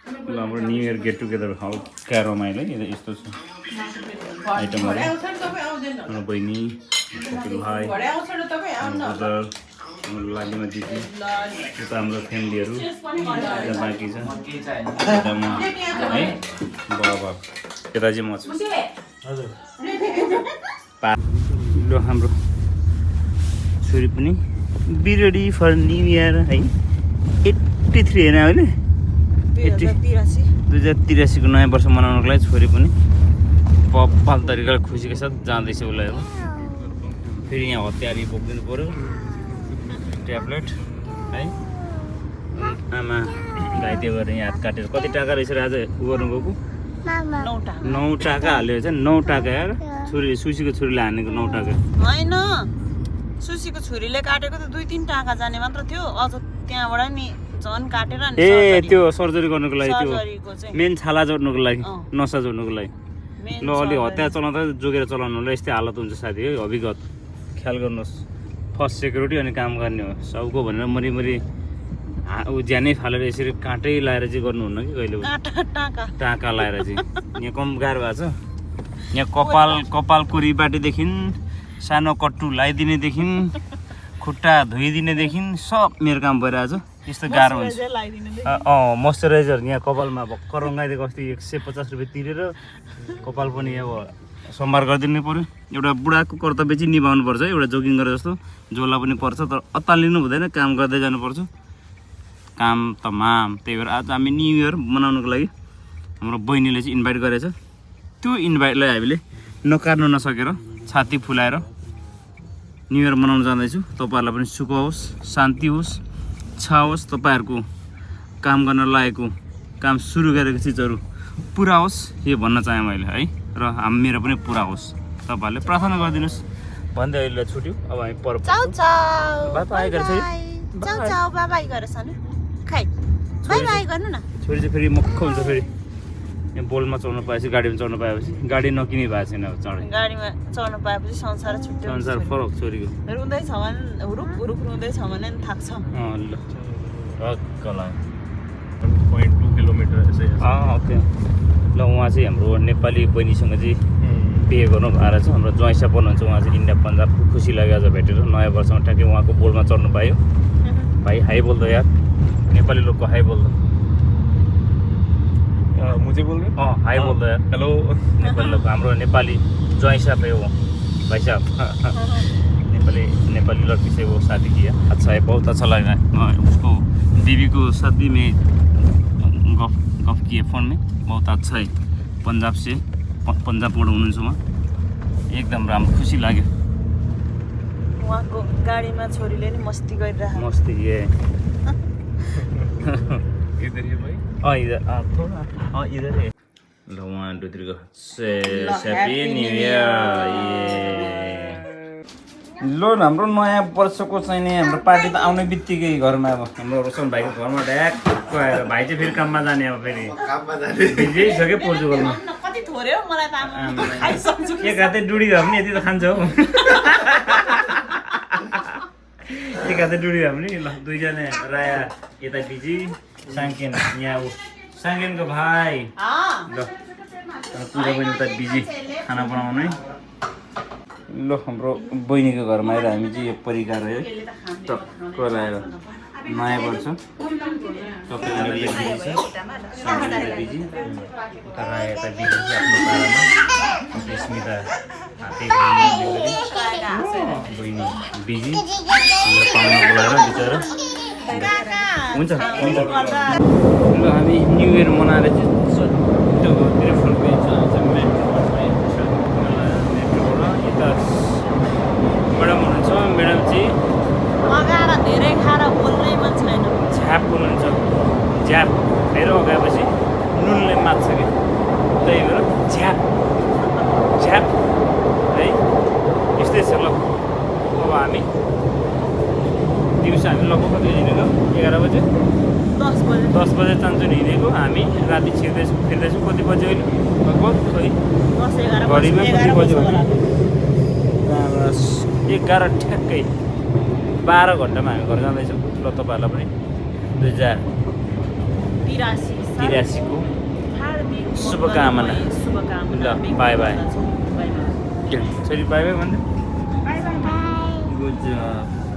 ल हाम्रो new year get together हल्का रमाइलो यस्तो छ आइटमहरू हाम्रो बहिनी भाइ ब्रदर लालीमा दिदी उता हाम्रो फ्यामिलीहरू बाँकी छ यता म है बाबा यता चाहिँ म छु ल हाम्रो छोरी पनि be ready for new year है 83 होइन अहिले 2083 को नयाँ वर्ष मनाउनको लागि छोरी पनि पप्पाल तरिकाले खुसीको साथ जाँदैछ उसलाई हो फेरि यहाँ हतियारी बोकिदिनु पऱ्यो ट्याब्लेट है आमा घाइते गरेर यहाँ हात काटेर कति टाका रहेछ आज उ गर्नु गएको 9 टाका हाल्यो चाहिँ 9 टाका यार छोरी सुसीको छोरीले हानेको 9 टाका होइन सुसीको छोरीले काटेको त 2-3 टाका जाने मात्र थियो अझ त्यहाँबाट नि झन् काटेर नि ए त्यो सर्जरी गर्नुको लागि त्यो मेन छाला जोड्नुको लागि नसा जोड्नुको लागि ल अलि हतियार चलाउँदा जोगेर चलाउनुलाई यस्तै हालत हुन्छ साथी है अभिगत ख्याल गर्नुहोस् फर्स्ट सेक्युरिटी अनि काम गर्ने हो सबको भनेर मरिमरि ज्यानै फालेर यसरी काँटै लाएर चाहिँ गर्नुहुन्न कि कहिले टाँका लाएर चाहिँ यहाँ कम गाह्रो भएको छ यहाँ कपाल कुरीबाटेदेखि सानो कट्टु लगाइदिनेदेखि खुट्टा धोइदिनेदेखि सब मेरो काम भइरहेको छ यस्तो गाह्रो हुन्छ मोइस्चराइजर यहाँ कपालमा भर्खर रङ्गाइदिएको अस्ति 150 रुपियाँ तिरेर कपाल पनि अब सम्हार गरिदिनु पऱ्यो एउटा बुढाको कर्तव्य चाहिँ निभाउनु पर्छ एउटा जोगिङ गरे जस्तो जोला पनि पर्छ तर अत्तालिनु हुँदैन काम गर्दै जानुपर्छ काम तमाम त्यही भएर आज हामी न्यु इयर मनाउनुको लागि हाम्रो बहिनीले चाहिँ इन्भाइट गरेछ त्यो इन्भाइटलाई हामीले नकार्नु नसकेर छाती फुलाएर न्यु इयर मनाउन जाँदैछु तपाईँहरूलाई पनि सुख होस् शान्ति होस् इच्छा होस् तपाईँहरूको काम गर्न लागेको काम सुरु गरेको चिजहरू पुरा होस् यो भन्न चाहेँ मैले है र मेरो पनि पुरा होस् तपाईँहरूले प्रार्थना गरिदिनुहोस् भन्दै अहिले छुट्यो अब हामी पर छोरी चाहिँ फेरि मक्ख हुन्छ फेरि यहाँ बोलमा चढ्नु पाएपछि गाडीमा चढ्नु पाएपछि गाडी नकिने भएको छैन अब चढे गाडीमा चढ्नु पाएपछि संसार छुट्यो संसार फरक छोरीको रुँदैछ भने हुरुक हुरुक रुँदैछ भने नि थाक्छ ल कला 0.2 किलोमिटर ओके ल उहाँ चाहिँ हाम्रो नेपाली बहिनीसँग चाहिँ बिहे गर्नु भएर छ हाम्रो ज्वाइँ सपन हुन्छ उहाँ चाहिँ इन्डिया पन्जाब खुसी लाग्यो आज भेटेर नयाँ वर्षमा ठ्याक्कै उहाँको बोलमा चढ्नु पायो भाइ हाई बोल्दो यार नेपाली लोगको हाई बोल्दो मुझे बोल रहे हाई बोल्दो यार हेलो नेपाली लोग हाम्रो नेपाली ज्वाइँ साहब है वो भाई साहब नेपाली लड़की से वो शादी किया अच्छा है बहुत अच्छा लगा उसको बीवी को साथ भी मैं गफ किए फ़ोन में बहुत अच्छा है पंजाब से पंजाबबाट हुनुहुन्छ उहाँ एकदम राम्रो खुसी लाग्यो उहाँको गाडीमा छोरीले नि मस्ती गरिरहेको मस्ती ये इधर ये भाई इधर थोड़ा इधर है ल 1 2 3 गो हैप्पी न्यू इयर ल हाम्रो नयाँ वर्षको चाहिँ नि हाम्रो पार्टी त आउने बित्तिकै घरमा अब हाम्रो रोशन भाइको घरमा ढ्याक्क आएर भाइ चाहिँ फेरि काममा जाने अब फेरि बिजी छ के पोर्चुगलमा कति थोरै हो मलाई त खाइसक्छु एक हाते डुडी भए पनि यति त खान्छ हौ एक हाते डुडी भए पनि ल दुईजना राया यता बिजी साङ्केन यहाँ साङ्केनको भाइ ल पुरा पनि उता बिजी खाना बनाउने ल हाम्रो बहिनीको घरमा आएर हामी चाहिँ यो परिकार है टक्क लगाएर नयाँ वर्ष सबै उनीहरूले बिजी छ साङ्केन बिजी उता राया यता बिजी छ आफ्नो पारामा स्मिता हाते बहिनी बिजी पाहुना बोलाएर बिचरा हुन्छ ल हामी न्यु इयर मनाएर चाहिँ त्यो घरतिर फर्किन्छ मेट्रोबाट म्याडम हुनुहुन्छ म्याडम चाहिँ मगाएर धेरै खाएर बोल्नै मन छैन झ्याप बोल्नुहुन्छ झ्याप धेरै गएपछि नुनले मात्छ कि त्यही भएर झ्याप झ्याप है यस्तै छ ल अब हामी दिउँसो हामी लगभग कति हिँडेको 11 बजे 10 बजे चान्चुन हिँडेको हामी राति फिर्दैछौँ कति बजे अहिले लगभग खोइ घडीमा कति बजे हो 11 ठ्याक्कै 12 घन्टामा हामी घर जाँदैछौँ ल तपाईँहरूलाई पनि 2083 83 को हार्दिक शुभकामना। शुभकामना ल, बाई बाई। बाई बाई छोरी बाई बाई भन्नु बाई बाई गुड जब